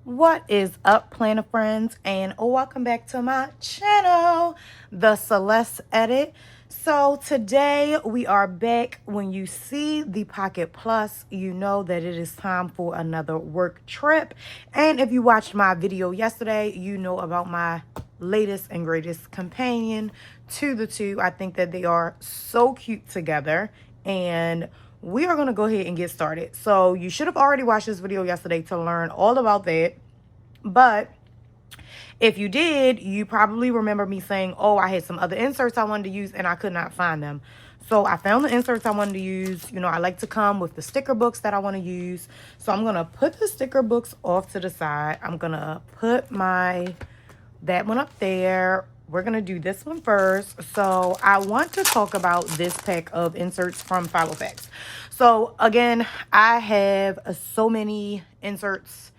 What is up, planner friends, and welcome back to my channel, The Celeste Edit. So today we are back. When you see the Pocket Plus, you know that it is time for another work trip. And if you watched my video yesterday, you know about my latest and greatest companion to the two. I think that they are so cute together, and we are going to go ahead and get started. So you should have already watched this video yesterday to learn all about that. But if you did, you probably remember me saying, oh, I had some other inserts I wanted to use and I could not find them. So I found the inserts I wanted to use. You know, I like to come with the sticker books that I want to use. So I'm going to put the sticker books off to the side. I'm going to put that one up there. We're going to do this one first. So I want to talk about this pack of inserts from Filofax. So again, I have so many inserts.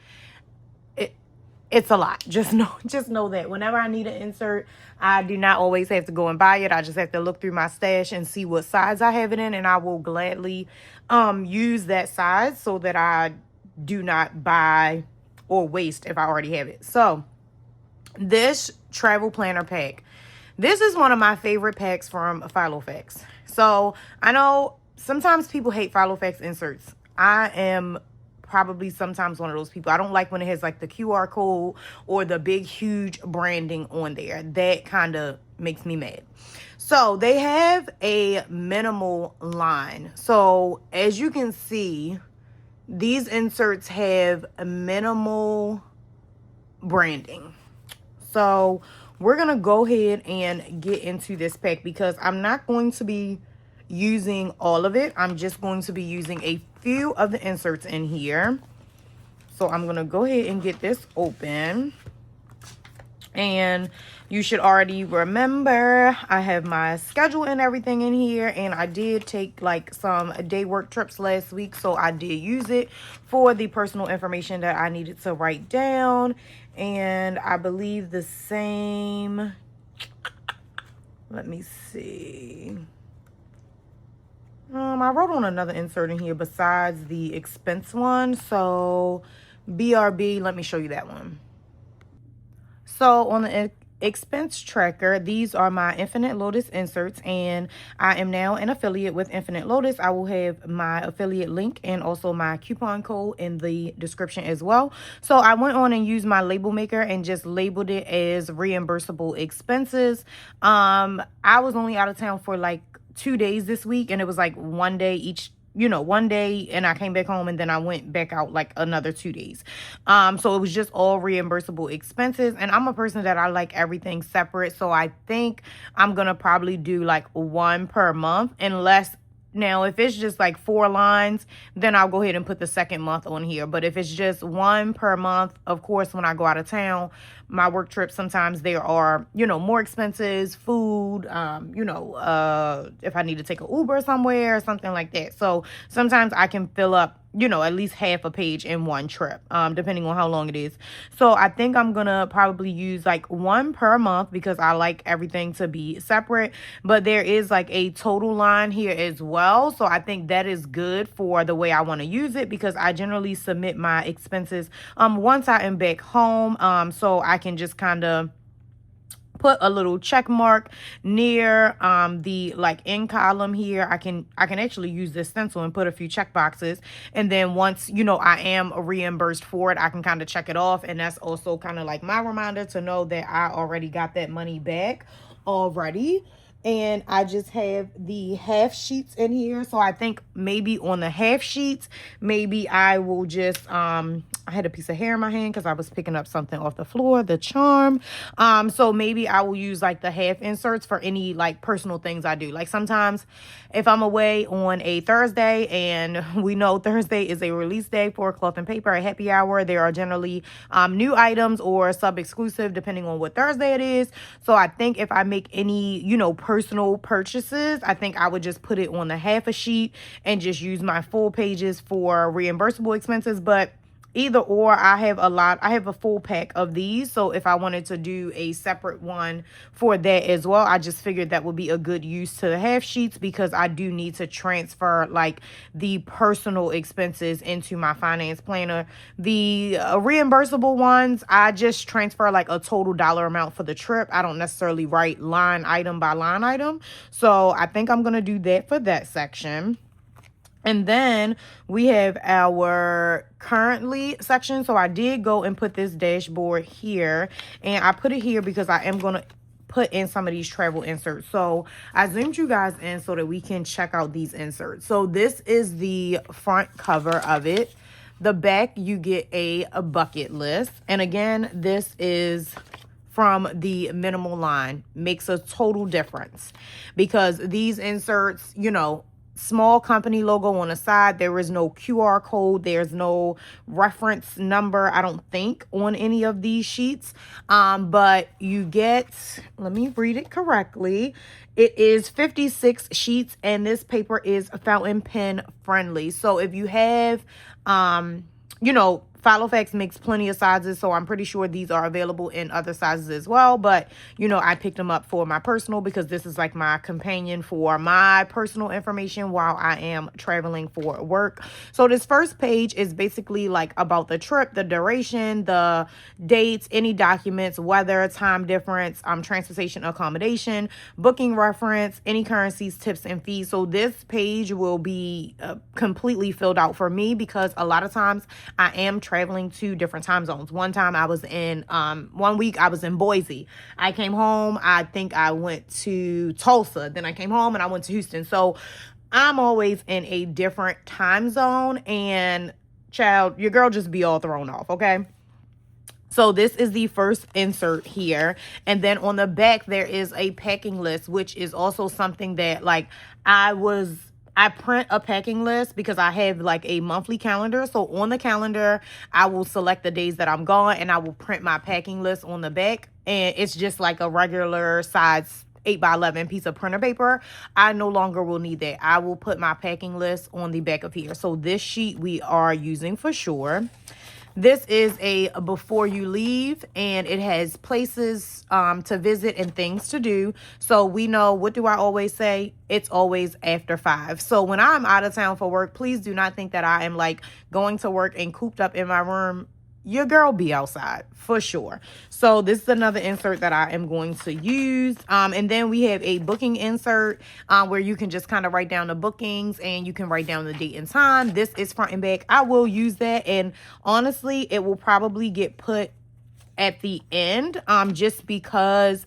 It's a lot. Just know that whenever I need an insert, I do not always have to go and buy it. I just have to look through my stash and see what size I have it in, and I will gladly use that size so that I do not buy or waste if I already have it. So this travel planner pack, this is one of my favorite packs from Filofax. So I know sometimes people hate Filofax inserts. I am probably sometimes one of those people. I don't like when it has like the QR code or the big huge branding on there. That kind of makes me mad. So they have a minimal line. So as you can see, these inserts have a minimal branding. So we're going to go ahead and get into this pack because I'm not going to be using all of it. I'm just going to be using a few of the inserts in here. So I'm going to go ahead and get this open. And you should already remember I have my schedule and everything in here, and I did take like some day work trips last week, so I did use it for the personal information that I needed to write down. And I believe the same, let me see. I wrote on another insert in here besides the expense one. So BRB, let me show you that one. So on the expense tracker, these are my Infinite Lotus inserts, and I am now an affiliate with Infinite Lotus. I will have my affiliate link and also my coupon code in the description as well. So I went on and used my label maker and just labeled it as reimbursable expenses. I was only out of town for like 2 days this week, and it was like one day each, one day, and I came back home and then I went back out like another 2 days. So it was just all reimbursable expenses, and I'm a person that I like everything separate. So I think I'm gonna probably do like one per month, unless now if it's just like 4 lines, then I'll go ahead and put the second month on here. But if it's just one per month, of course, when I go out of town, my work trips, sometimes there are, more expenses, food, if I need to take an Uber somewhere or something like that. So sometimes I can fill up, at least half a page in one trip, depending on how long it is. So I think I'm gonna probably use like one per month because I like everything to be separate. But there is like a total line here as well. So I think that is good for the way I want to use it, because I generally submit my expenses once I am back home. So I can just kind of put a little check mark near the like end column here. I can actually use this stencil and put a few check boxes, and then once I am reimbursed for it, I can kind of check it off, and that's also kind of like my reminder to know that I already got that money back already. And I just have the half sheets in here. So I think maybe on the half sheets, maybe I will just, I had a piece of hair in my hand because I was picking up something off the floor, the charm. So maybe I will use like the half inserts for any like personal things I do. Like sometimes if I'm away on a Thursday, and we know Thursday is a release day for Cloth and Paper at Happy Hour, there are generally new items or sub-exclusive depending on what Thursday it is. So I think if I make any, personal purchases, I think I would just put it on the half a sheet and just use my full pages for reimbursable expenses. But either or. I have a full pack of these, so if I wanted to do a separate one for that as well, I just figured that would be a good use to have sheets, because I do need to transfer like the personal expenses into my finance planner. The reimbursable ones, I just transfer like a total dollar amount for the trip. I don't necessarily write line item by line item, so I think I'm gonna do that for that section. And then we have our currently section. So I did go and put this dashboard here, and I put it here because I am going to put in some of these travel inserts. So I zoomed you guys in so that we can check out these inserts. So this is the front cover of it. The back, you get a bucket list. And again, this is from the minimal line. Makes a total difference, because these inserts, you know, small company logo on the side. There is no QR code. There's no reference number, I don't think, on any of these sheets. But you get, let me read it correctly. It is 56 sheets, and this paper is fountain pen friendly. So if you have, you know, Filofax makes plenty of sizes, so I'm pretty sure these are available in other sizes as well. But, you know, I picked them up for my personal, because this is like my companion for my personal information while I am traveling for work. So this first page is basically like about the trip, the duration, the dates, any documents, weather, time difference, transportation, accommodation, booking reference, any currencies, tips, and fees. So this page will be completely filled out for me, because a lot of times I am traveling to different time zones. One time I was in, 1 week I was in Boise. I came home, I think I went to Tulsa. Then I came home and I went to Houston. So I'm always in a different time zone, and child, your girl just be all thrown off, okay? So this is the first insert here. And then on the back, there is a packing list, which is also something that like I print a packing list because I have like a monthly calendar. So on the calendar, I will select the days that I'm gone, and I will print my packing list on the back. And it's just like a regular size 8x11 piece of printer paper. I no longer will need that. I will put my packing list on the back of here. So this sheet we are using for sure. This is a before you leave, and it has places to visit and things to do. So we know, what do I always say? It's always after 5. So when I'm out of town for work, please do not think that I am like going to work and cooped up in my room. Your girl be outside for sure. So this is another insert that I am going to use. And then we have a booking insert where you can just kind of write down the bookings, and you can write down the date and time. This is front and back. I will use that, and honestly, it will probably get put at the end just because,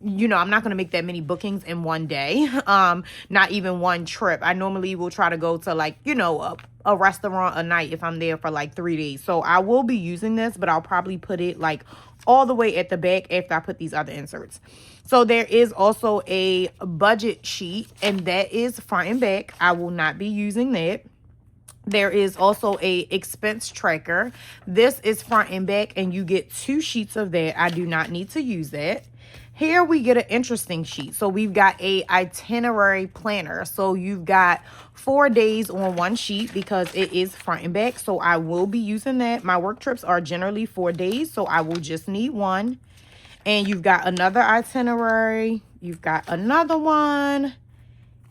you know, I'm not going to make that many bookings in one day. Not even one trip. I normally will try to go to like, you know, a restaurant a night if I'm there for like 3 days. So I will be using this, but I'll probably put it like all the way at the back after I put these other inserts. So there is also a budget sheet, and that is front and back. I will not be using that. There is also a expense tracker. This is front and back, and you get 2 sheets of that. I do not need to use that. Here we get an interesting sheet. So we've got a itinerary planner. So you've got 4 days on one sheet because it is front and back. So I will be using that. My work trips are generally 4 days, so I will just need one. And you've got another itinerary. You've got another one.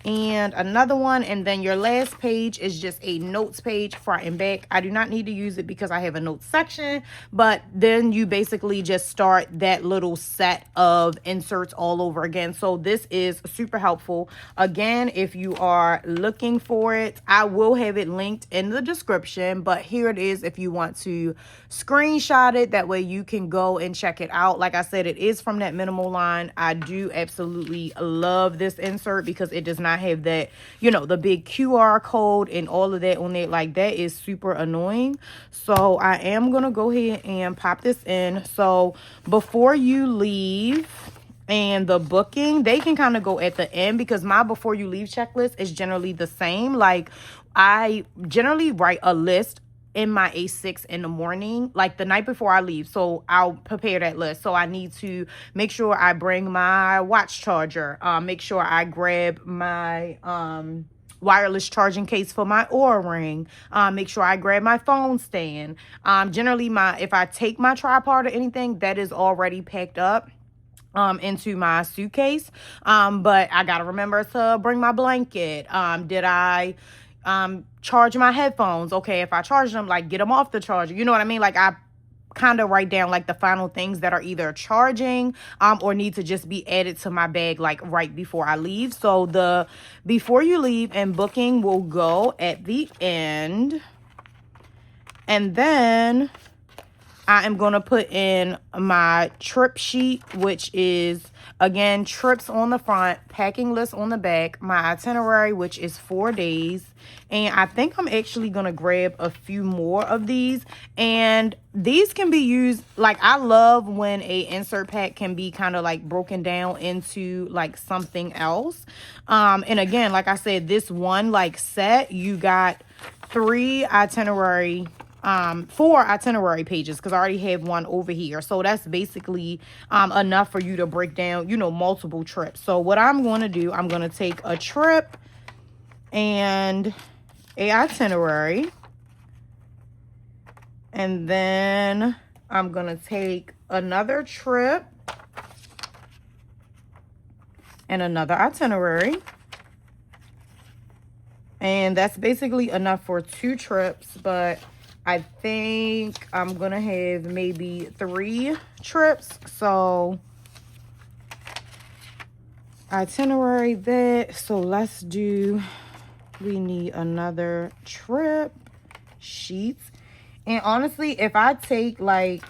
And another one, and then your last page is just a notes page, front and back. I do not need to use it because I have a notes section, but then you basically just start that little set of inserts all over again. So this is super helpful. Again, if you are looking for it, I will have it linked in the description, but here it is if you want to screenshot it. That way you can go and check it out. Like I said, it is from that minimal line. I do absolutely love this insert because it does not have that, you know, the big QR code and all of that on it. Like, that is super annoying. So I am gonna go ahead and pop this in. So before you leave and the booking, they can kind of go at the end because my before you leave checklist is generally the same. Like, I generally write a list in my A6 in the morning, like the night before I leave. So I'll prepare that list. So I need to make sure I bring my watch charger, make sure I grab my wireless charging case for my Oura Ring. Make sure I grab my phone stand. Generally, if I take my tripod or anything, that is already packed up into my suitcase. But I gotta remember to bring my blanket. Did I charge my headphones? Okay, if I charge them, like, get them off the charger. You know what I mean? Like, I kind of write down like the final things that are either charging or need to just be added to my bag like right before I leave. So the before you leave and booking will go at the end. And then I am going to put in my trip sheet, which is, again, trips on the front, packing list on the back, my itinerary, which is 4 days. And I think I'm actually going to grab a few more of these. And these can be used, like, I love when a insert pack can be kind of like broken down into like something else. And again, like I said, this one like set, you got 4 itinerary pages, because I already have one over here. So that's basically enough for you to break down, you know, multiple trips. So what I'm going to do, I'm going to take a trip and a itinerary, and then I'm going to take another trip and another itinerary. And that's basically enough for 2 trips, but I think I'm going to have maybe 3 trips. So itinerary that. So let's do, we need another trip sheets. And honestly, if I take like,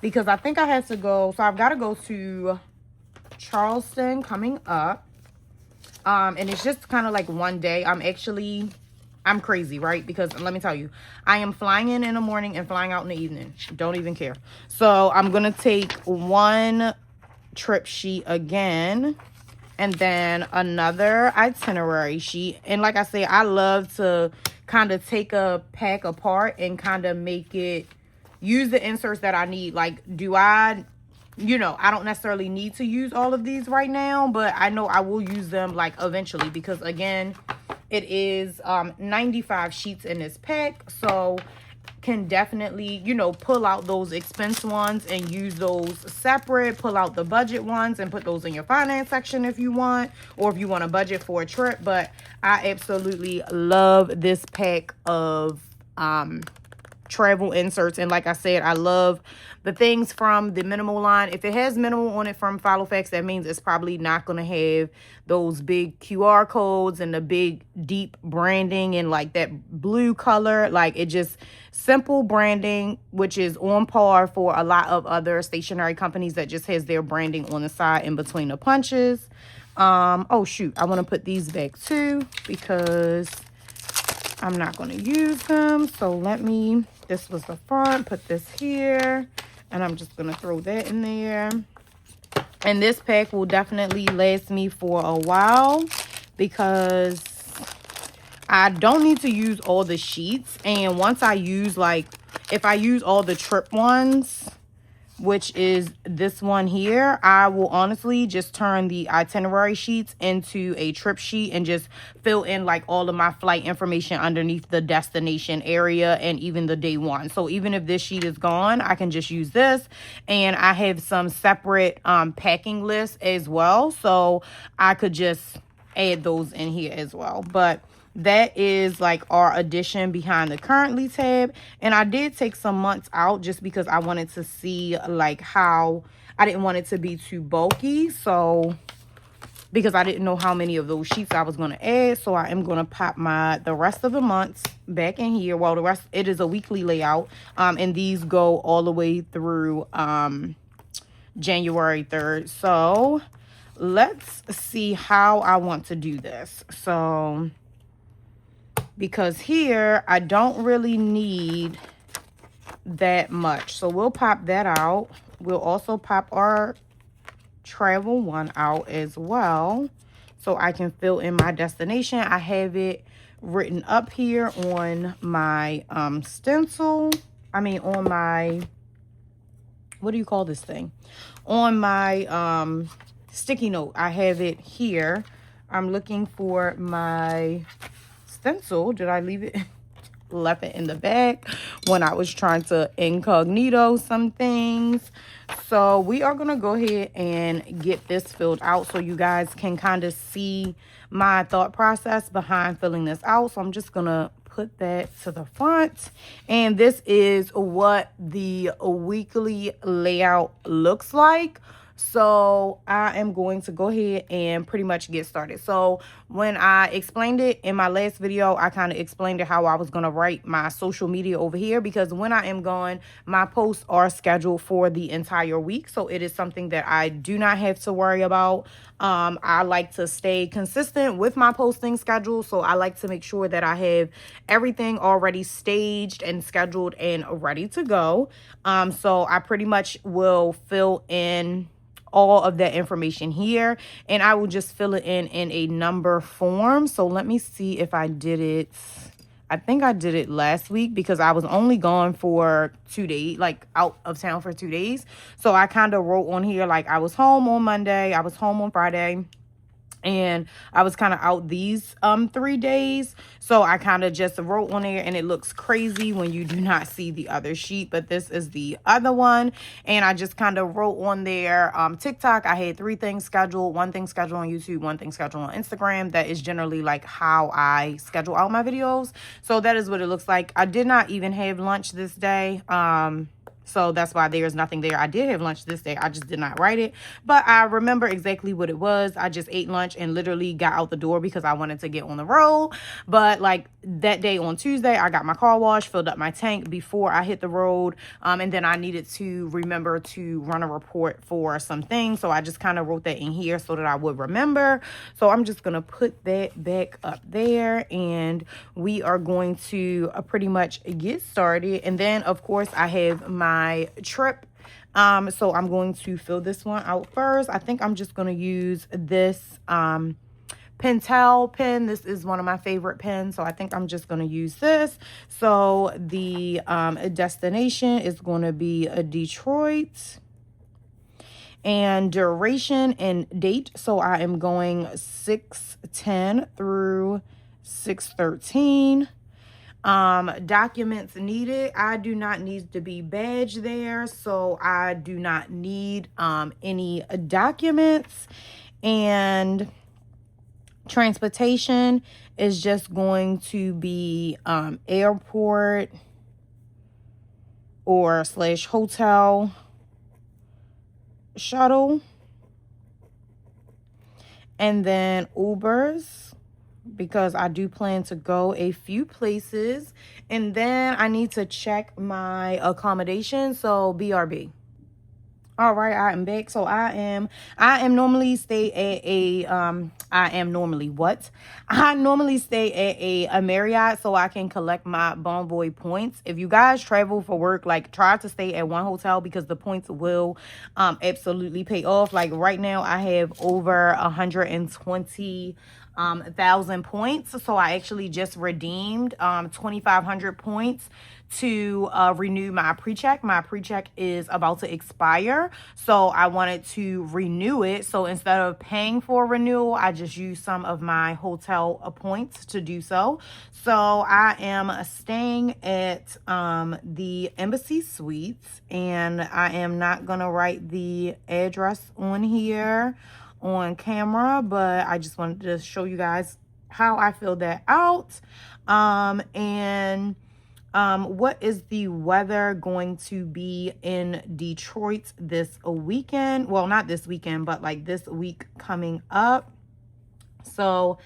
because I think I have to go, so I've got to go to Charleston coming up. And it's just kind of like one day. I'm crazy, right? Because let me tell you, I am flying in the morning and flying out in the evening. Don't even care. So I'm going to take 1 trip sheet again, and then another itinerary sheet. And like I say, I love to kind of take a pack apart and kind of make it, use the inserts that I need. Like, I don't necessarily need to use all of these right now, but I know I will use them like eventually, because again, it is 95 sheets in this pack. So can definitely, pull out those expense ones and use those separate, pull out the budget ones and put those in your finance section if you want, or if you want to budget for a trip. But I absolutely love this pack of travel inserts. And like I said, I love the things from the minimal line. If it has minimal on it from Filofax, that means it's probably not going to have those big QR codes and the big deep branding and like that blue color. Like, it just simple branding, which is on par for a lot of other stationery companies that just has their branding on the side in between the punches. Oh shoot, I want to put these back too, because I'm not going to use them. So this was the front, put this here, and I'm just going to throw that in there. And this pack will definitely last me for a while, because I don't need to use all the sheets. And once I use, if I use all the trip ones, which is this one here, I will honestly just turn the itinerary sheets into a trip sheet and just fill in like all of my flight information underneath the destination area and even the day one. So even if this sheet is gone, I can just use this. And I have some separate packing lists as well, so I could just add those in here as well. But that is like our addition behind the currently tab. And I did take some months out just because I wanted to see like how, I didn't want it to be too bulky. So because I didn't know how many of those sheets I was going to add. So I am going to pop the rest of the months back in here. Well, the rest, it is a weekly layout. And these go all the way through January 3rd. So let's see how I want to do this. So because here I don't really need that much, so we'll pop that out. We'll also pop our travel one out as well, so I can fill in my destination. I have it written up here on my stencil. I mean, on my, what do you call this thing? On my sticky note. I have it here I'm looking for my stencil. Did I leave it? Left it in the bag when I was trying to incognito some things. So we are going to go ahead and get this filled out so you guys can kind of see my thought process behind filling this out. So I'm just going to put that to the front. And this is what the weekly layout looks like. So I am going to go ahead and pretty much get started. So when I explained it in my last video, I kind of explained it how I was going to write my social media over here, because when I am gone, my posts are scheduled for the entire week. So it is something that I do not have to worry about. I like to stay consistent with my posting schedule. So I like to make sure that I have everything already staged and scheduled and ready to go. So I pretty much will fill in all of that information here, and I will just fill it in a number form. So let me see if I did it. I think I did it last week because I was only gone for 2 days, like out of town for 2 days. So I kind of wrote on here like I was home on Monday, I was home on Friday, and I was kind of out these 3 days. So I kind of just wrote on there, and it looks crazy when you do not see the other sheet, but this is the other one. And I just kind of wrote on there TikTok. I had 3 things scheduled, 1 thing scheduled on YouTube, 1 thing scheduled on Instagram. That is generally like how I schedule out my videos. So that is what it looks like. I did not even have lunch this day. So that's why there's nothing there. I did have lunch this day. I just did not write it. But I remember exactly what it was. I just ate lunch and literally got out the door because I wanted to get on the road. But like that day on Tuesday, I got my car washed, filled up my tank before I hit the road. And then I needed to remember to run a report for some things. So I just kind of wrote that in here so that I would remember. So I'm just going to put that back up there, and we are going to pretty much get started. And then, of course, I have my trip. So I'm going to fill this one out first. I think I'm just going to use this Pentel pen. This is one of my favorite pens, so I think I'm just going to use this. So the destination is going to be Detroit, and duration and date. So I am going 6/10 through 6/13. Documents needed. I do not need to be badged there, so I do not need any documents. And transportation is just going to be airport or / hotel shuttle, and then Ubers, because I do plan to go a few places. And then I need to check my accommodation, so BRB. All right, I am back. So I am normally stay at a I normally stay at a Marriott, so I can collect my Bon Voy points. If you guys travel for work, like try to stay at one hotel, because the points will absolutely pay off. Like right now I have over 120,000 points. So I actually just redeemed 2,500 points to renew my pre-check. My pre-check is about to expire, so I wanted to renew it. So instead of paying for renewal, I just used some of my hotel points to do so. So I am staying at the Embassy Suites, and I am not gonna write the address on here on camera, but I just wanted to show you guys how I filled that out. What is the weather going to be in Detroit this weekend? Well, not this weekend, but like this week coming up. So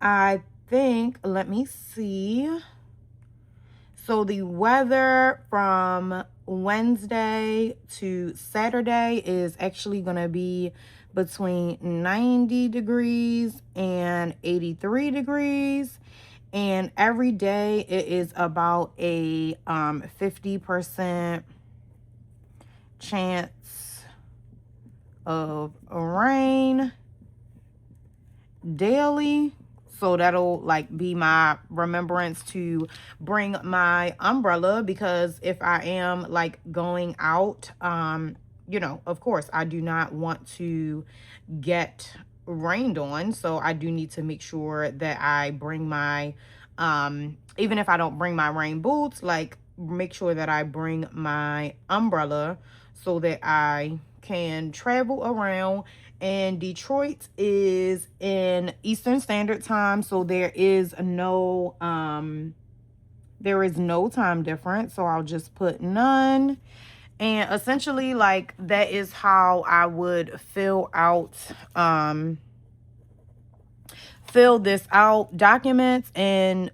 I think, let me see. So the weather from Wednesday to Saturday is actually going to be between 90 degrees and 83 degrees. And every day it is about a 50% chance of rain daily. So that'll like be my remembrance to bring my umbrella, because if I am like going out, you know, of course I do not want to get rained on, so I do need to make sure that I bring my even if I don't bring my rain boots, like make sure that I bring my umbrella so that I can travel around. And Detroit is in Eastern Standard Time, so there is no time difference, so I'll just put none. And essentially, like, that is how I would fill this out. Documents and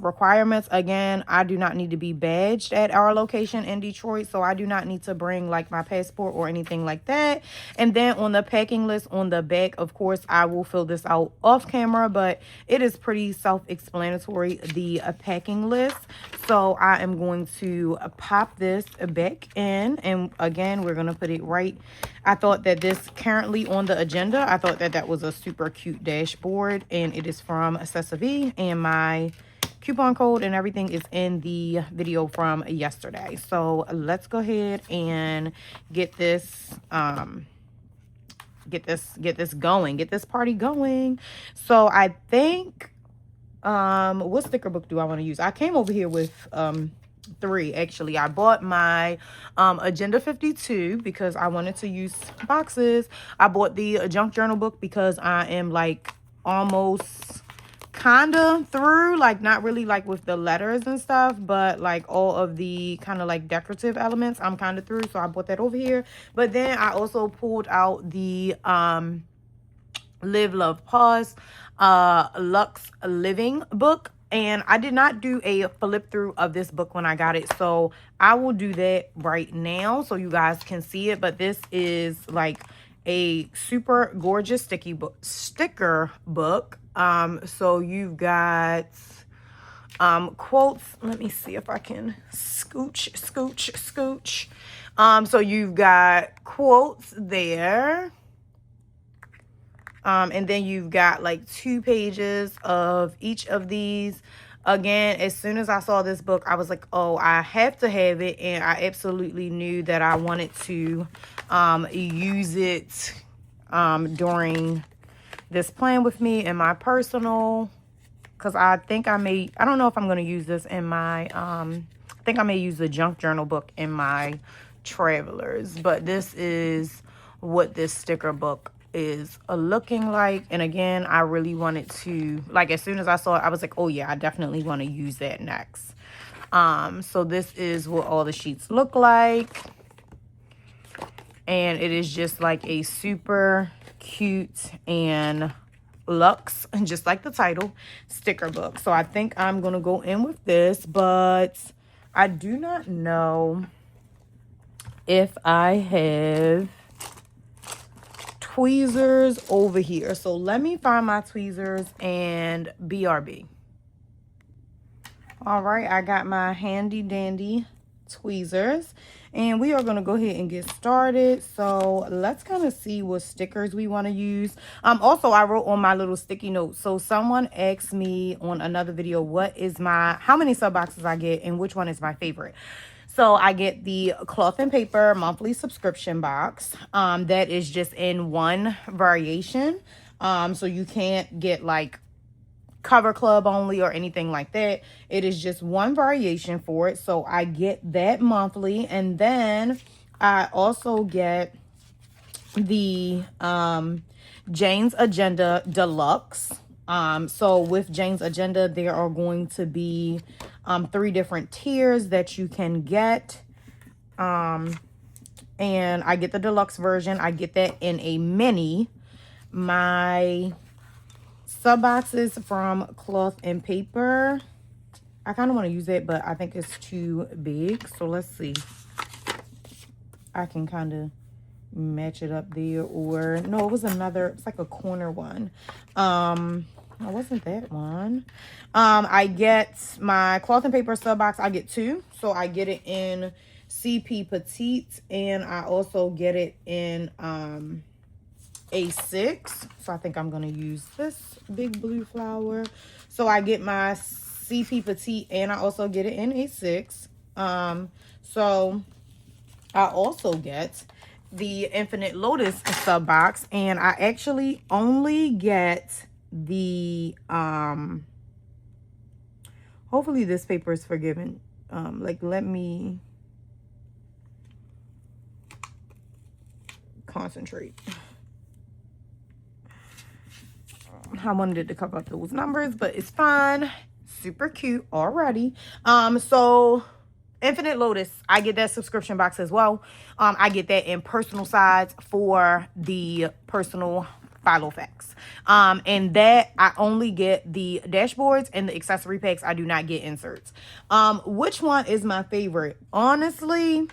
requirements. Again, I do not need to be badged at our location in Detroit, so I do not need to bring like my passport or anything like that. And then on the packing list on the back, of course, I will fill this out off camera, but it is pretty self-explanatory, the packing list. So I am going to pop this back in, and again, we're going to put it right. I thought that this currently on the agenda, I thought that that was a super cute dashboard, and it is from Accessive, and my coupon code and everything is in the video from yesterday. So let's go ahead and get this going, get this party going. So I think what sticker book do I want to use? I came over here with 3 actually. I bought my Agenda 52 because I wanted to use boxes. I bought the junk journal book because I am like almost kind of through, like not really like with the letters and stuff, but like all of the kind of like decorative elements I'm kind of through, so I bought that over here. But then I also pulled out the Live Love Pause Luxe Living book, and I did not do a flip through of this book when I got it, so I will do that right now so you guys can see it. But this is like a super gorgeous sticker book. So you've got quotes. Let me see if I can scooch. So you've got quotes there. And then you've got like 2 pages of each of these. Again, as soon as I saw this book, I was like, oh, I have to have it. And I absolutely knew that I wanted to use it during this plan with me in my personal, because I think I don't know if I'm going to use this in my, I think I may use the junk journal book in my travelers. But this is what this sticker book is looking like. And again, I really wanted to, like, as soon as I saw it, I was like, oh yeah, I definitely want to use that next. So this is what all the sheets look like, and it is just like a super cute and luxe, just like the title, sticker book. So I think I'm gonna go in with this, but I do not know if I have tweezers over here. So let me find my tweezers and BRB. All right, I got my handy dandy tweezers, and we are going to go ahead and get started. So let's kind of see what stickers we want to use. Also, I wrote on my little sticky note. So someone asked me on another video, how many sub boxes I get and which one is my favorite. So I get the Cloth and Paper monthly subscription box. That is just in one variation. So you can't get like Cover Club only or anything like that. It is just one variation for it. So I get that monthly. And then I also get the Jane's Agenda Deluxe. So with Jane's Agenda, there are going to be 3 different tiers that you can get. And I get the deluxe version. I get that in a mini. My sub boxes from Cloth and Paper, I kind of want to use it, but I think it's too big. So let's see. I can kind of match it up there, or no, it was another, it's like a corner one. It wasn't that one. I get my Cloth and Paper sub box. I get 2. So I get it in CP Petite, and I also get it in A6. So I think I'm going to use this big blue flower. So I get my CP Petite, and I also get it in A6. So I also get the Infinite Lotus sub box, and I actually only get the hopefully this paper is forgiven. Like, let me concentrate. I wanted it to cover up those numbers, but it's fine. Super cute already. So Infinite Lotus, I get that subscription box as well. I get that in personal size for the personal follow facts. And that I only get the dashboards and the accessory packs. I do not get inserts. Which one is my favorite? Honestly,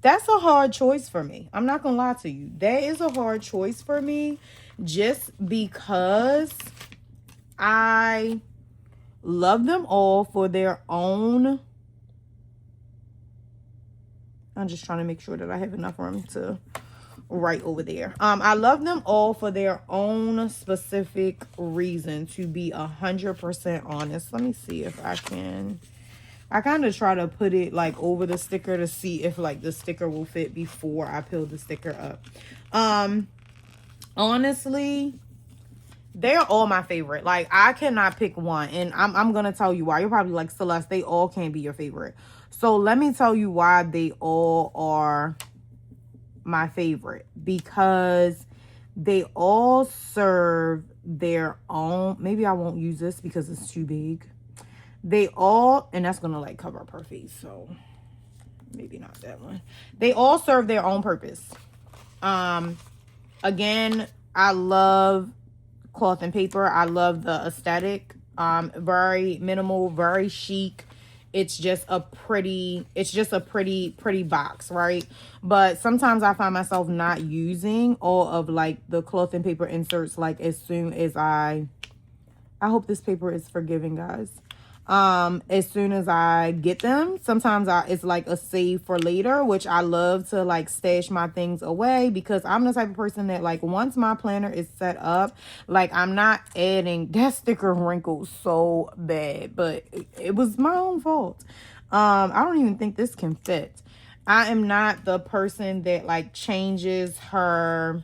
that's a hard choice for me. I'm not gonna lie to you. That is a hard choice for me, just because I love them all for their own. I'm just trying to make sure that I have enough room to write over there. I love them all for their own specific reason, to be 100% honest. Let me see if I can. I kind of try to put it like over the sticker to see if like the sticker will fit before I peel the sticker up. Honestly, they're all my favorite. Like, I cannot pick one, and I'm gonna tell you why. You're probably like, Celeste, they all can't be your favorite. So let me tell you why they all are my favorite. Because they all serve their own. Maybe I won't use this because it's too big. They all, and that's gonna like cover up her face, so maybe not that one. They all serve their own purpose. Again, I love cloth and paper. I love the aesthetic. Very minimal, very chic. It's just a pretty box, right? But sometimes I find myself not using all of like the cloth and paper inserts like as soon as I hope this paper is forgiving, guys. As soon as I get them. Sometimes it's like a save for later, which I love to like stash my things away, because I'm the type of person that like once my planner is set up, like I'm not adding. That sticker wrinkles so bad, but it was my own fault. I don't even think this can fit. I am not the person that like changes her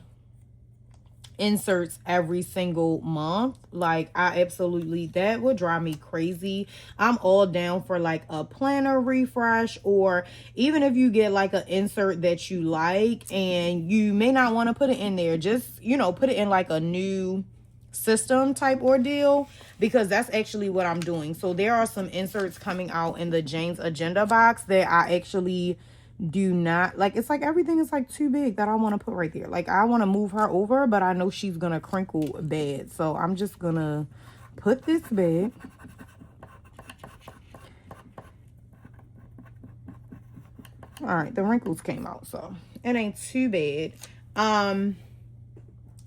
inserts every single month. Like, I absolutely, that would drive me crazy. I'm all down for like a planner refresh, or even if you get like an insert that you like and you may not want to put it in there, just, you know, put it in like a new system type ordeal, because that's actually what I'm doing. So there are some inserts coming out in the Jane's Agenda box that I actually do not like. It's like everything is like too big that I want to put right there. Like, I want to move her over, but I know she's gonna crinkle bad, so I'm just gonna put this back. All right, the wrinkles came out, so it ain't too bad.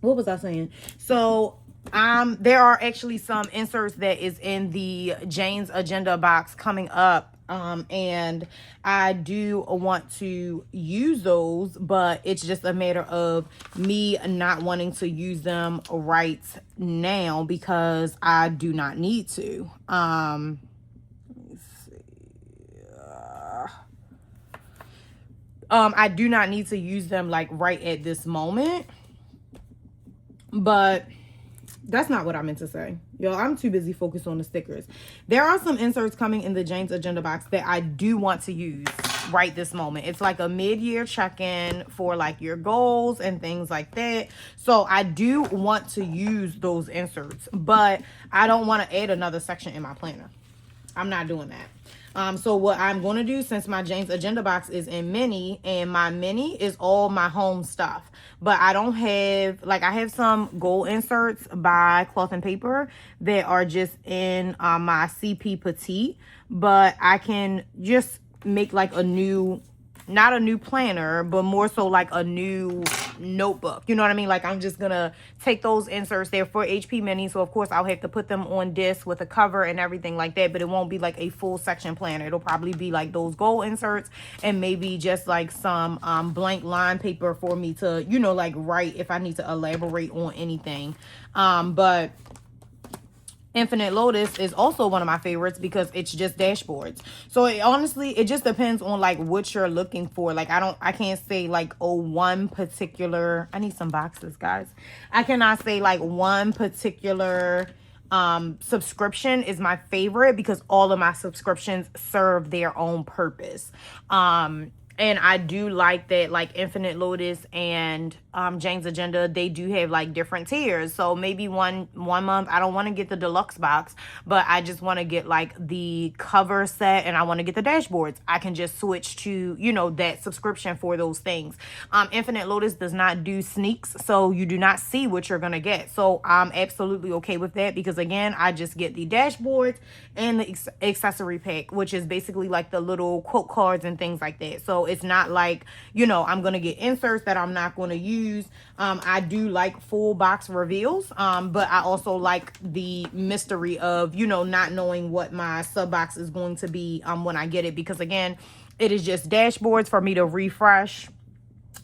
What was I saying? So there are actually some inserts that is in the Jane's Agenda box coming up. And I do want to use those, but it's just a matter of me not wanting to use them right now because I do not need to. Let me see. I do not need to use them like right at this moment, but that's not what I meant to say. Yo, I'm too busy focused on the stickers. There are some inserts coming in the Jane's Agenda box that I do want to use right this moment. It's like a mid-year check-in for like your goals and things like that. So I do want to use those inserts, but I don't want to add another section in my planner. I'm not doing that. So what I'm going to do, since my Jane's Agenda box is in mini, and my mini is all my home stuff, but I don't have, like, I have some gold inserts by Cloth and Paper that are just in my CP Petite, but I can just make like a new, not a new planner, but more so like a new notebook. You know what I mean? Like, I'm just gonna take those inserts there for HP Mini, so of course I'll have to put them on disc with a cover and everything like that, but it won't be like a full section planner. It'll probably be like those gold inserts and maybe just like some blank line paper for me to, you know, like write if I need to elaborate on anything. But Infinite Lotus is also one of my favorites because it's just dashboards. So it just depends on like what you're looking for. Like I can't say like, oh, one particular, I need some boxes, guys. I cannot say like one particular subscription is my favorite because all of my subscriptions serve their own purpose. And I do like that, like Infinite Lotus and Jane's Agenda, they do have like different tiers. So maybe one month I don't want to get the deluxe box, but I just want to get like the cover set and I want to get the dashboards. I can just switch to, you know, that subscription for those things. Infinite Lotus does not do sneaks, so you do not see what you're gonna get. So I'm absolutely okay with that because again, I just get the dashboards and the accessory pack, which is basically like the little quote cards and things like that. So it's not like, you know, I'm gonna get inserts that I'm not gonna use. I do like full box reveals, but I also like the mystery of, you know, not knowing what my sub box is going to be when I get it, because again, it is just dashboards for me to refresh.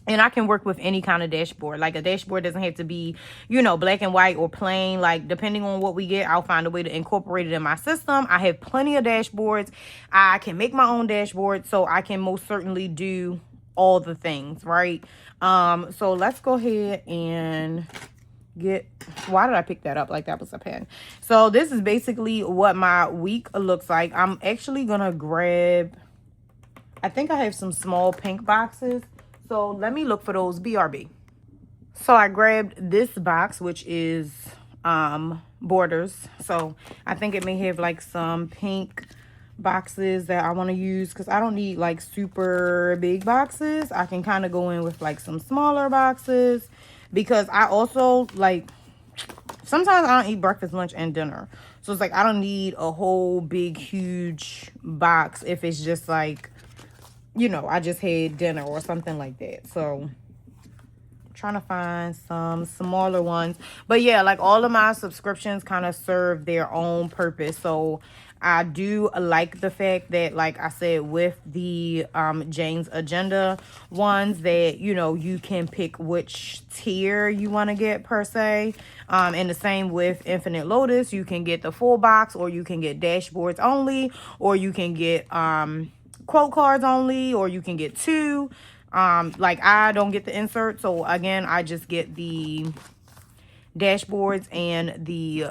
And I can work with any kind of dashboard. Like a dashboard doesn't have to be, you know, black and white or plain. Like depending on what we get, I'll find a way to incorporate it in my system. I have plenty of dashboards. I can make my own dashboard, so I can most certainly do all the things, right? So let's go ahead and why did I pick that up like that was a pen? So this is basically what my week looks like. I'm actually gonna grab, I think I have some small pink boxes. So let me look for those. BRB. So I grabbed this box, which is borders. So I think it may have like some pink boxes that I want to use because I don't need like super big boxes. I can kind of go in with like some smaller boxes because I also like, sometimes I don't eat breakfast, lunch, and dinner. So it's like I don't need a whole big, huge box if it's just like, you know, I just had dinner or something like that. So I'm trying to find some smaller ones. But yeah, like all of my subscriptions kind of serve their own purpose. So I do like the fact that, like I said, with the Jane's Agenda ones, that, you know, you can pick which tier you want to get per se. And the same with Infinite Lotus. You can get the full box, or you can get dashboards only, or you can get quote cards only, or you can get two. Like I don't get the insert, so again I just get the dashboards and the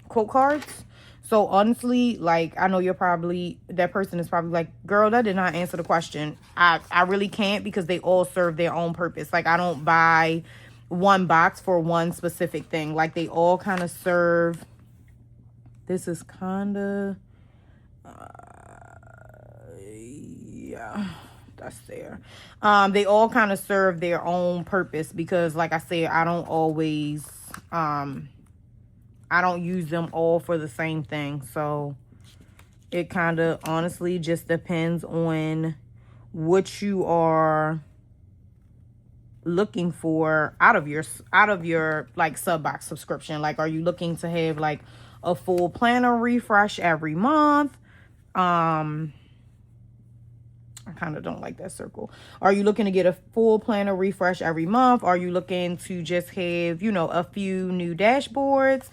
quote cards. So honestly, like I know that person is probably like, girl, that did not answer the question. I really can't, because they all serve their own purpose. Like I don't buy one box for one specific thing. Like they all kind of serve, this is kind of yeah, that's there. They all kind of serve their own purpose because, like I said, I don't always I don't use them all for the same thing. So it kind of honestly just depends on what you are looking for out of your like sub box subscription. Like, are you looking to have like a full planner refresh every month? I kind of don't like that circle. Are you looking to get a full planner refresh every month? Are you looking to just have, you know, a few new dashboards?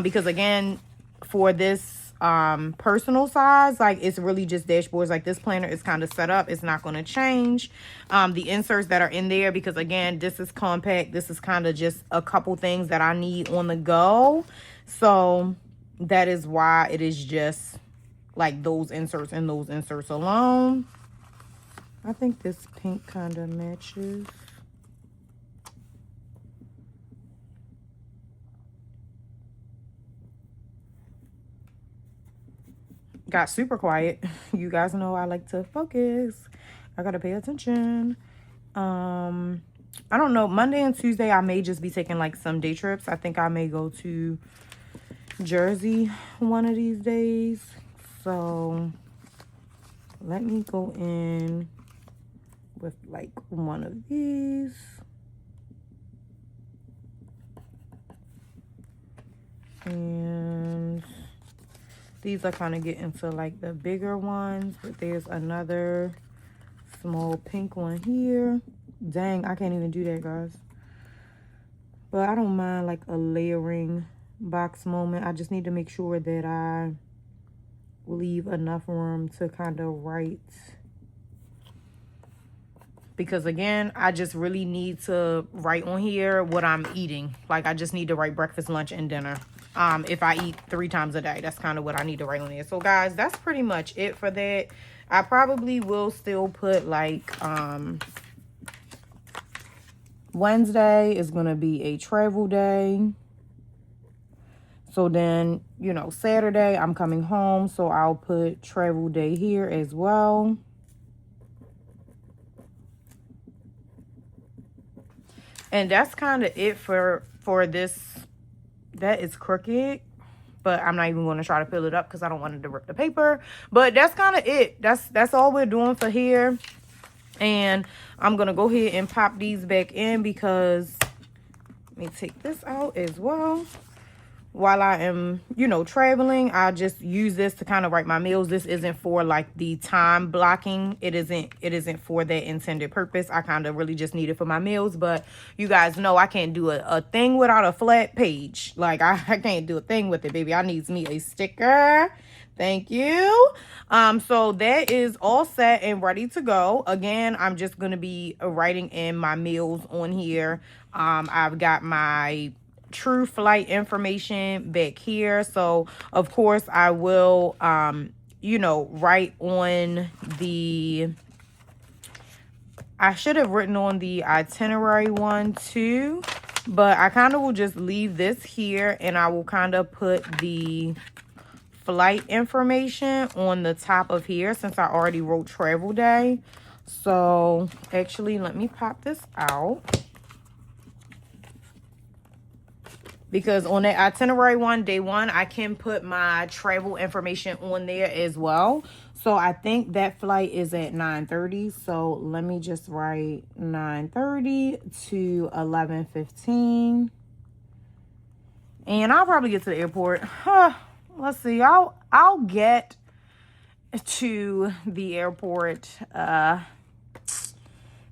Because again, for this personal size, like it's really just dashboards. Like this planner is kind of set up. It's not going to change. The inserts that are in there, because again, this is compact. This is kind of just a couple things that I need on the go. So that is why it is just like those inserts and those inserts alone. I think this pink kind of matches. Got super quiet. You guys know I like to focus. I gotta pay attention. I don't know. Monday and Tuesday, I may just be taking like some day trips. I think I may go to Jersey one of these days. So let me go in with like one of these. And these are kind of getting to like the bigger ones, but there's another small pink one here. Dang, I can't even do that, guys. But I don't mind like a layering box moment. I just need to make sure that I leave enough room to kind of write, because again, I just really need to write on here what I'm eating. Like, I just need to write breakfast, lunch, and dinner. If I eat 3 times a day, that's kind of what I need to write on there. So guys, that's pretty much it for that. I probably will still put like Wednesday is gonna be a travel day. So then, you know, Saturday I'm coming home, so I'll put travel day here as well. And that's kind of it for this. That is crooked, but I'm not even going to try to fill it up because I don't want it to rip the paper. But that's kind of it. That's all we're doing for here. And I'm going to go ahead and pop these back in, because let me take this out as well. While I am, you know, traveling, I just use this to kind of write my meals. This isn't for like the time blocking. It isn't for that intended purpose. I kind of really just need it for my meals. But you guys know I can't do a thing without a flat page. Like, I can't do a thing with it, baby. I need me a sticker. Thank you. So that is all set and ready to go. Again, I'm just going to be writing in my meals on here. I've got my true flight information back here. So of course I will you know, write on the, I should have written on the itinerary one too, but I kind of will just leave this here, and I will kind of put the flight information on the top of here since I already wrote travel day. So actually, let me pop this out, because on that itinerary one, day one, I can put my travel information on there as well. So I think that flight is at 9:30. So let me just write 9:30 to 11:15. And I'll probably get to the airport. Let's see. I'll get to the airport.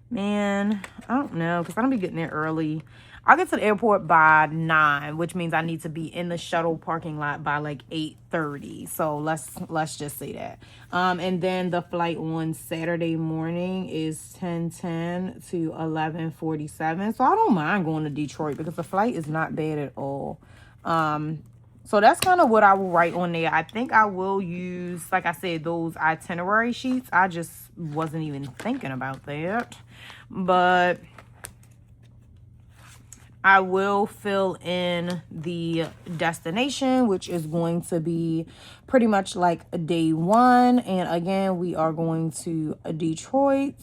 Man, I don't know, because I don't be getting there early. I'll get to the airport by 9, which means I need to be in the shuttle parking lot by like 8:30. So let's just say that. And then the flight on Saturday morning is 10:10 to 11:47. So I don't mind going to Detroit, because the flight is not bad at all. So that's kind of what I will write on there. I think I will use, like I said, those itinerary sheets. I just wasn't even thinking about that. But I will fill in the destination, which is going to be pretty much like day one. And again, we are going to Detroit.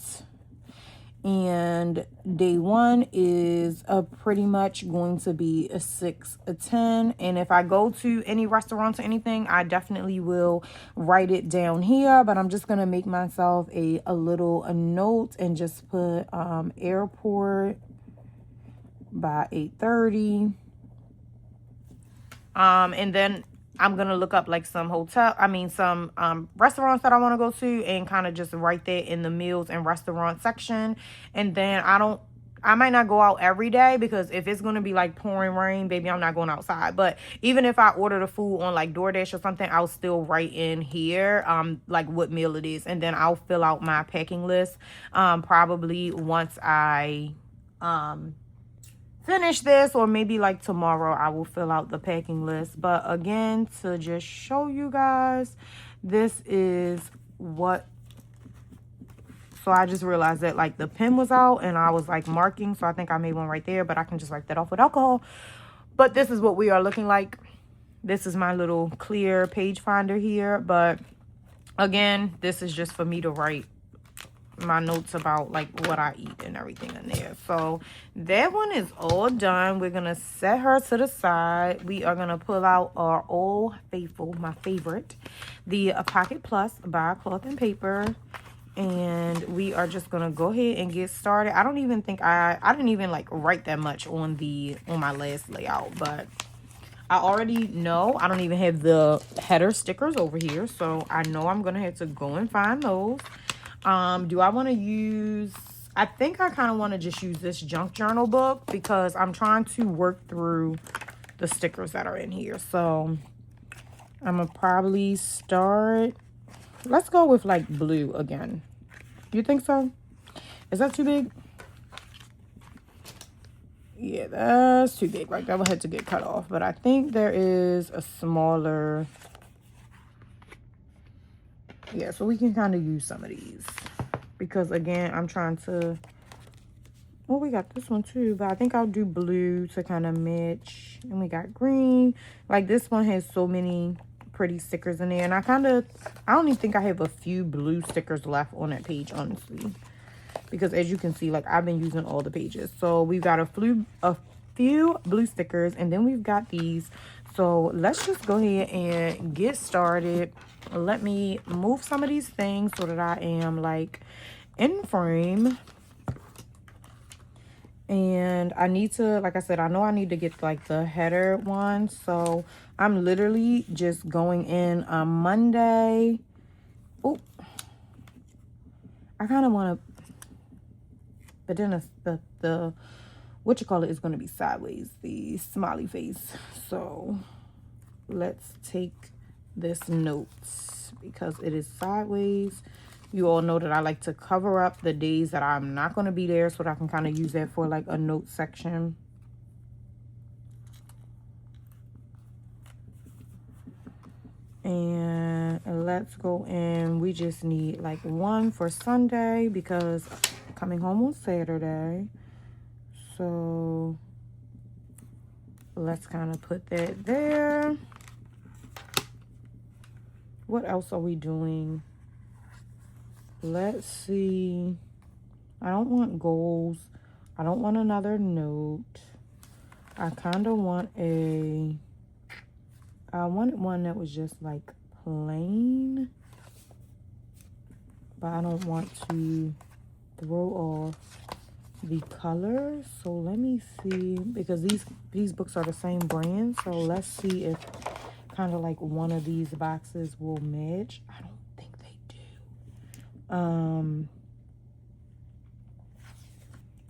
And day one is pretty much going to be a 6:10. And if I go to any restaurants or anything, I definitely will write it down here. But I'm just going to make myself a little note and just put airport by 8:30. And then I'm going to look up like some restaurants that I want to go to, and kind of just write that in the meals and restaurant section. And then I might not go out every day, because if it's going to be like pouring rain, baby, I'm not going outside. But even if I order the food on like DoorDash or something, I'll still write in here, like what meal it is. And then I'll fill out my packing list, probably once I, finish this, or maybe like tomorrow I will fill out the packing list. But again, to just show you guys, this is what, so I just realized that like the pen was out and I was like marking, so I think I made one right there, but I can just write that off with alcohol. But this is what we are looking like. This is my little clear page finder here. But again, this is just for me to write my notes about like what I eat and everything in there. So that one is all done. We're gonna set her to the side. We are gonna pull out our Old Faithful, my favorite, the Pocket Plus by Cloth and Paper, and we are just gonna go ahead and get started. I don't even think I didn't even like write that much on my last layout, but I already know I don't even have the header stickers over here, so I know I'm gonna have to go and find those. Do I want to use, I think I kind of want to just use this junk journal book, because I'm trying to work through the stickers that are in here. So I'm gonna probably start, let's go with like blue again. You think so? Is that too big? Yeah, that's too big. Like that will have to get cut off. But I think there is a smaller. Yeah, so we can kind of use some of these. Because again, I'm trying to. Well, we got this one too. But I think I'll do blue to kind of match. And we got green. Like this one has so many pretty stickers in there. And I only think I have a few blue stickers left on that page, honestly. Because as you can see, like I've been using all the pages. So we've got a few blue stickers, and then we've got these. So let's just go ahead and get started. Let me move some of these things so that I am like in frame. And I need to, like I said, I know I need to get like the header one. So I'm literally just going in on Monday. Oh, I kind of want to. But then the what you call it is going to be sideways, the smiley face. So let's take this notes because it is sideways. You all know that I like to cover up the days that I'm not going to be there so that I can kind of use that for like a note section. And let's go in. We just need like one for Sunday because coming home on Saturday. So let's kind of put that there. What else are we doing? Let's see. I don't want goals. I don't want another note. I kind of want I wanted one that was just like plain. But I don't want to throw off the color. So let me see, because these books are the same brand. So let's see if kind of like one of these boxes will match. I don't think they do.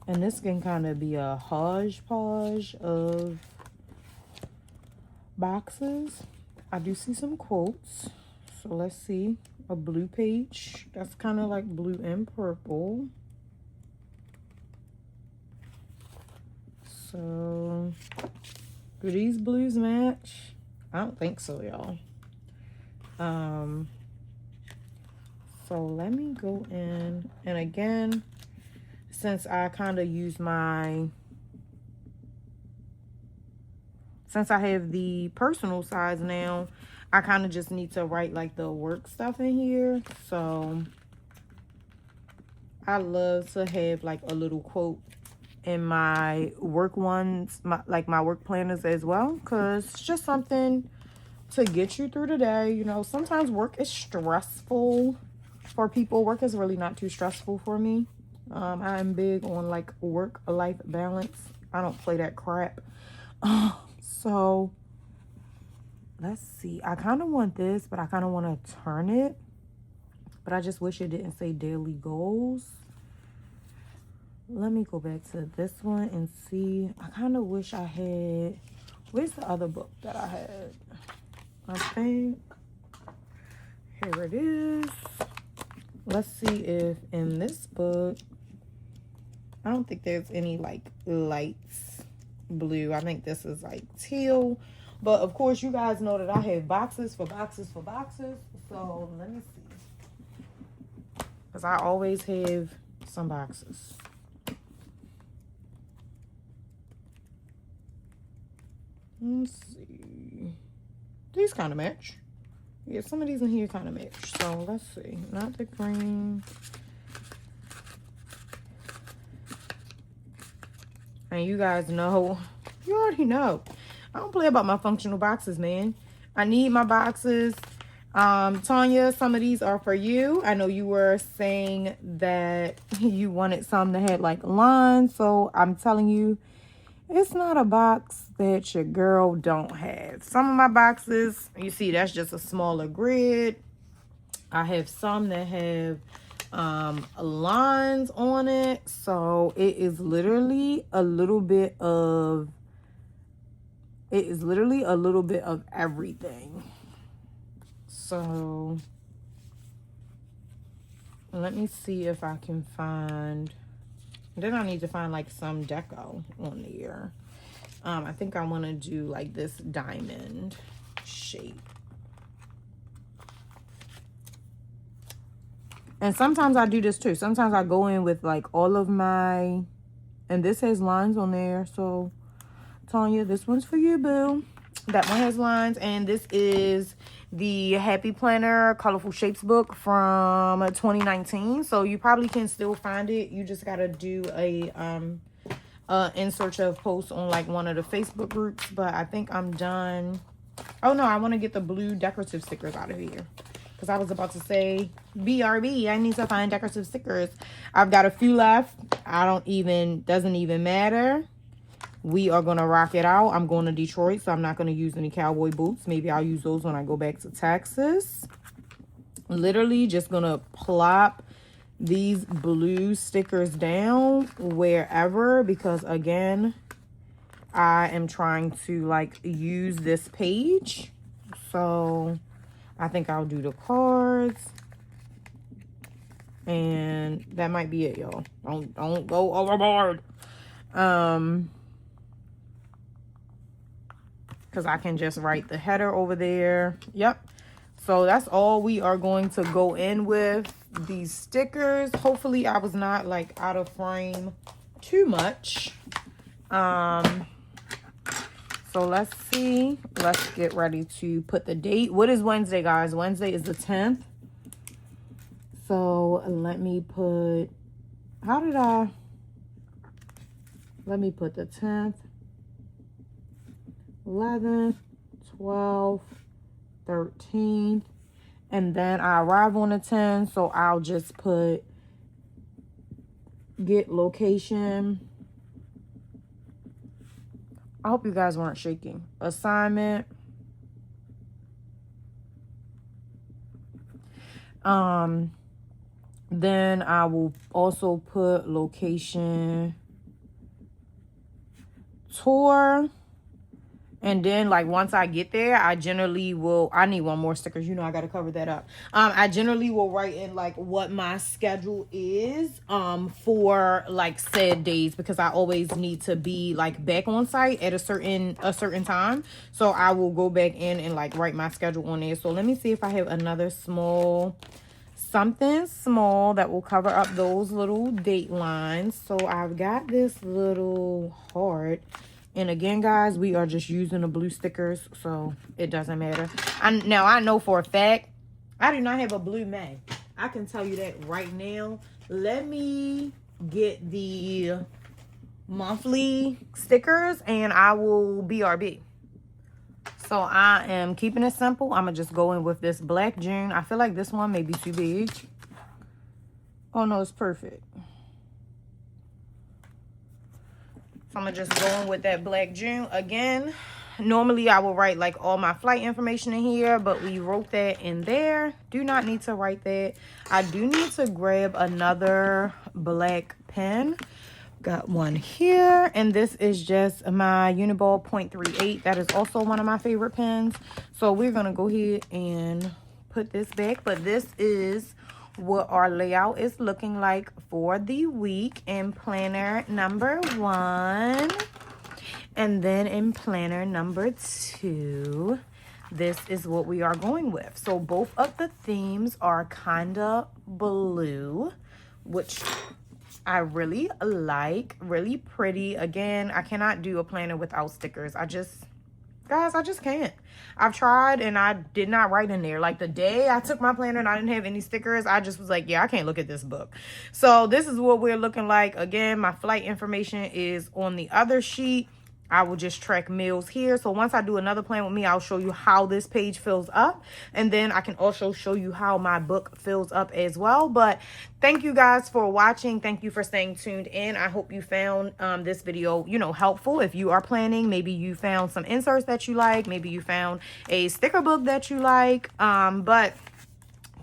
And this can kind of be a hodgepodge of boxes. I do see some quotes. So let's see. A blue page. That's kind of like blue and purple. So, do these blues match? I don't think so, y'all. So let me go in, and again, since I kind of use since I have the personal size now, I kind of just need to write like the work stuff in here. So I love to have like a little quote in my work ones, my work planners as well, because it's just something to get you through the day. You know, sometimes work is stressful for people. Work is really not too stressful for me. I'm big on like work-life balance. I don't play that crap. So let's see. I kind of want this, but I kind of want to turn it. But I just wish it didn't say daily goals. Let me go back to this one and see. I kind of wish I had. Where's the other book that I had? I think. Here it is. Let's see if in this book. I don't think there's any like lights blue. I think this is like teal. But of course, you guys know that I have boxes for boxes for boxes. So let me see. Because I always have some boxes. Let's see. These kind of match. Yeah, some of these in here kind of match. So let's see. Not the green. And you guys know, you already know, I don't play about my functional boxes, man. I need my boxes. Tanya, some of these are for you. I know you were saying that you wanted some that had like lines. So I'm telling you, it's not a box that your girl don't have. Some of my boxes, you see, that's just a smaller grid. I have some that have lines on it. So it is literally a little bit of, It is literally a little bit of everything. So let me see if I can find, then I need to find like some deco on there. I think I want to do like this diamond shape. And sometimes I do this too. Sometimes I go in with like all of my, and this has lines on there. So Tanya, this one's for you, boo. That one has lines. And this is the Happy Planner Colorful Shapes book from 2019. So you probably can still find it. You just got to do a in search of posts on like one of the Facebook groups. But I think I'm done. Oh no, I want to get the blue decorative stickers out of here. Because I was about to say, BRB, I need to find decorative stickers. I've got a few left. Doesn't even matter. We are going to rock it out. I'm going to Detroit, so I'm not going to use any cowboy boots. Maybe I'll use those when I go back to Texas. Literally just going to plop these blue stickers down wherever. Because, again, I am trying to, like, use this page. So I think I'll do the cards. And that might be it, y'all. Don't go overboard. Because I can just write the header over there. Yep. So that's all we are going to go in with these stickers. Hopefully I was not like out of frame too much. So let's see. Let's get ready to put the date. What is Wednesday, guys? Wednesday is the 10th. So let me put, let me put the 10th, 11th, 12th, 13th. And then I arrive on the 10th. So I'll just put get location. I hope you guys weren't shaking. Assignment. Then I will also put location, tour. And then, like, once I get there, I generally will, I need one more stickers. You know, I got to cover that up. I generally will write in, like, what my schedule is for, like, said days. Because I always need to be, like, back on site at a certain time. So, I will go back in and, like, write my schedule on there. So, let me see if I have another something small that will cover up those little date lines. So, I've got this little heart. And again, guys, we are just using the blue stickers, so it doesn't matter. Now, I know for a fact, I do not have a blue May. I can tell you that right now. Let me get the monthly stickers, and I will BRB. So, I am keeping it simple. I'm going to just go in with this black June. I feel like this one may be too big. Oh, no, it's perfect. I'm going to just go in with that black June. Again, normally I will write like all my flight information in here, but we wrote that in there. Do not need to write that. I do need to grab another black pen. Got one here, and this is just my Uniball 0.38. That is also one of my favorite pens. So we're going to go ahead and put this back, but this is what our layout is looking like for the week in planner number 1. And then in planner number 2, this is what we are going with. So both of the themes are kind of blue, which I really like. Really pretty. Again, I cannot do a planner without stickers. Guys, I just can't. I've tried and I did not write in there. Like the day I took my planner and I didn't have any stickers, I just was like, yeah, I can't look at this book. So this is what we're looking like. Again, my flight information is on the other sheet. I will just track meals here. So once I do another plan with me, I'll show you how this page fills up. And then I can also show you how my book fills up as well. But thank you guys for watching. Thank you for staying tuned in. I hope you found this video, helpful. If you are planning, maybe you found some inserts that you like. Maybe you found a sticker book that you like. But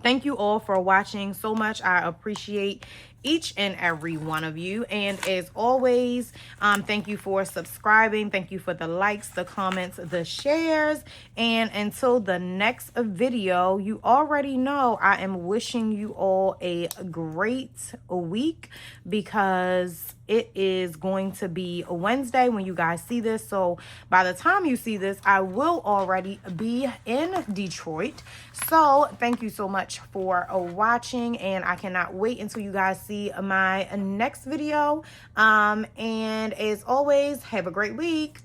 thank you all for watching so much. I appreciate each and every one of you. And as always, thank you for subscribing. Thank you for the likes, the comments, the shares. And until the next video, you already know I am wishing you all a great week, because it is going to be a Wednesday when you guys see this. So by the time you see this, I will already be in Detroit. So thank you so much for watching, and I cannot wait until you guys see my next video. And as always, have a great week.